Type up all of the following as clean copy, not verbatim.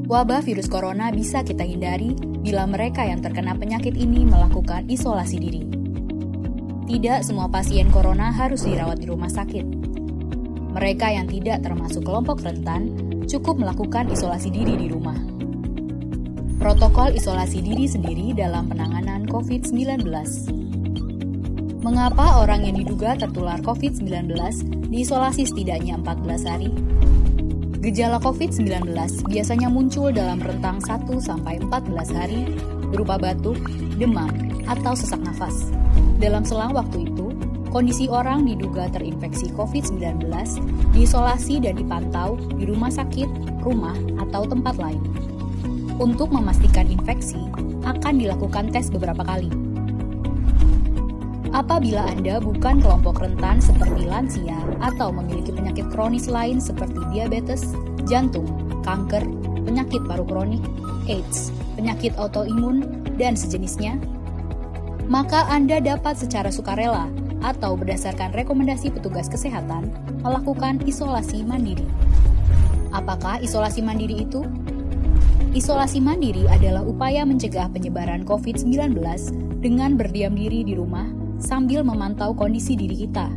Wabah virus corona bisa kita hindari bila mereka yang terkena penyakit ini melakukan isolasi diri. Tidak semua pasien corona harus dirawat di rumah sakit. Mereka yang tidak termasuk kelompok rentan cukup melakukan isolasi diri di rumah. Protokol isolasi diri sendiri dalam penanganan COVID-19. Mengapa orang yang diduga tertular COVID-19 diisolasi setidaknya 14 hari? Gejala COVID-19 biasanya muncul dalam rentang 1-14 hari berupa batuk, demam, atau sesak nafas. Dalam selang waktu itu, kondisi orang diduga terinfeksi COVID-19 diisolasi dan dipantau di rumah sakit, rumah, atau tempat lain. Untuk memastikan infeksi, akan dilakukan tes beberapa kali. Apabila Anda bukan kelompok rentan seperti lansia atau memiliki penyakit kronis lain seperti diabetes, jantung, kanker, penyakit paru kronik, AIDS, penyakit autoimun, dan sejenisnya, maka Anda dapat secara sukarela atau berdasarkan rekomendasi petugas kesehatan melakukan isolasi mandiri. Apakah isolasi mandiri itu? Isolasi mandiri adalah upaya mencegah penyebaran COVID-19 dengan berdiam diri di rumah sambil memantau kondisi diri kita,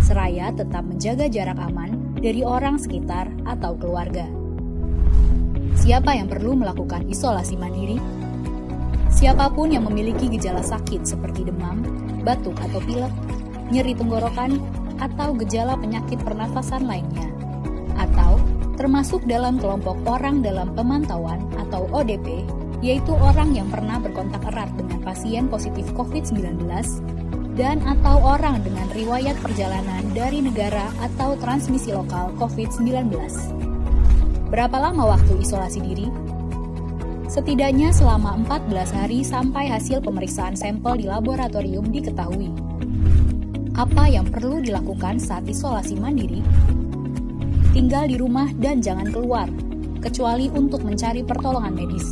seraya tetap menjaga jarak aman dari orang sekitar atau keluarga. Siapa yang perlu melakukan isolasi mandiri? Siapapun yang memiliki gejala sakit seperti demam, batuk atau pilek, nyeri tenggorokan, atau gejala penyakit pernafasan lainnya, atau termasuk dalam kelompok orang dalam pemantauan atau ODP, yaitu orang yang pernah berkontak erat dengan pasien positif COVID-19 dan atau orang dengan riwayat perjalanan dari negara atau transmisi lokal COVID-19. Berapa lama waktu isolasi diri? Setidaknya selama 14 hari sampai hasil pemeriksaan sampel di laboratorium diketahui. Apa yang perlu dilakukan saat isolasi mandiri? Tinggal di rumah dan jangan keluar, kecuali untuk mencari pertolongan medis.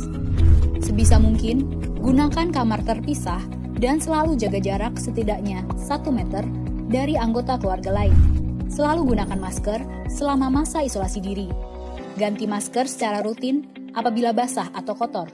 Sebisa mungkin, gunakan kamar terpisah dan selalu jaga jarak setidaknya 1 meter dari anggota keluarga lain. Selalu gunakan masker selama masa isolasi diri. Ganti masker secara rutin apabila basah atau kotor.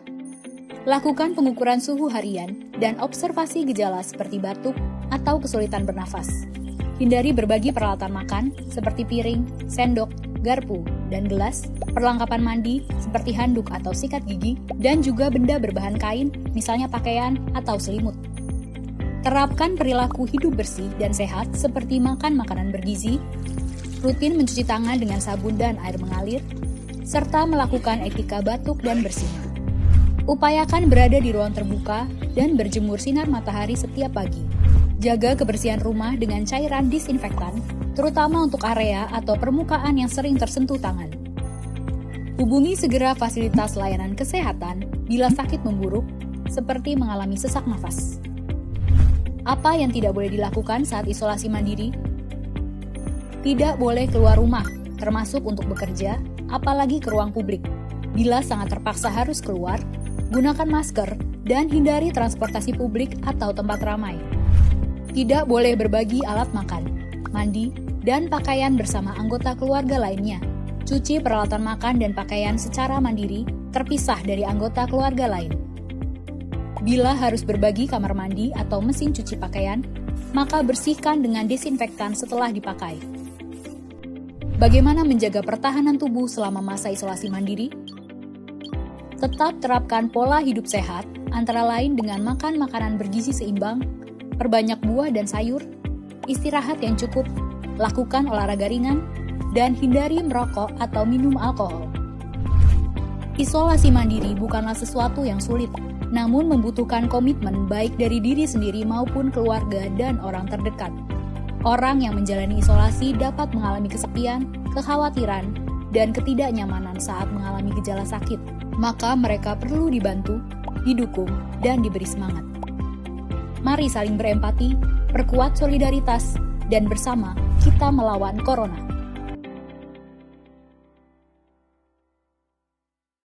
Lakukan pengukuran suhu harian dan observasi gejala seperti batuk atau kesulitan bernafas. Hindari berbagi peralatan makan seperti piring, sendok, garpu, dan gelas, perlengkapan mandi seperti handuk atau sikat gigi, dan juga benda berbahan kain, misalnya pakaian atau selimut. Terapkan perilaku hidup bersih dan sehat seperti makan makanan bergizi, rutin mencuci tangan dengan sabun dan air mengalir, serta melakukan etika batuk dan bersin. Upayakan berada di ruang terbuka dan berjemur sinar matahari setiap pagi. Jaga kebersihan rumah dengan cairan disinfektan, terutama untuk area atau permukaan yang sering tersentuh tangan. Hubungi segera fasilitas layanan kesehatan bila sakit memburuk, seperti mengalami sesak nafas. Apa yang tidak boleh dilakukan saat isolasi mandiri? Tidak boleh keluar rumah, termasuk untuk bekerja, apalagi ke ruang publik. Bila sangat terpaksa harus keluar, gunakan masker dan hindari transportasi publik atau tempat ramai. Tidak boleh berbagi alat makan, mandi, dan pakaian bersama anggota keluarga lainnya. Cuci peralatan makan dan pakaian secara mandiri, terpisah dari anggota keluarga lain. Bila harus berbagi kamar mandi atau mesin cuci pakaian, maka bersihkan dengan desinfektan setelah dipakai. Bagaimana menjaga pertahanan tubuh selama masa isolasi mandiri? Tetap terapkan pola hidup sehat, antara lain dengan makan makanan bergizi seimbang, perbanyak buah dan sayur, istirahat yang cukup, lakukan olahraga ringan, dan hindari merokok atau minum alkohol. Isolasi mandiri bukanlah sesuatu yang sulit, namun membutuhkan komitmen baik dari diri sendiri maupun keluarga dan orang terdekat. Orang yang menjalani isolasi dapat mengalami kesepian, kekhawatiran, dan ketidaknyamanan saat mengalami gejala sakit. Maka mereka perlu dibantu, didukung, dan diberi semangat. Mari saling berempati, perkuat solidaritas, dan bersama kita melawan corona.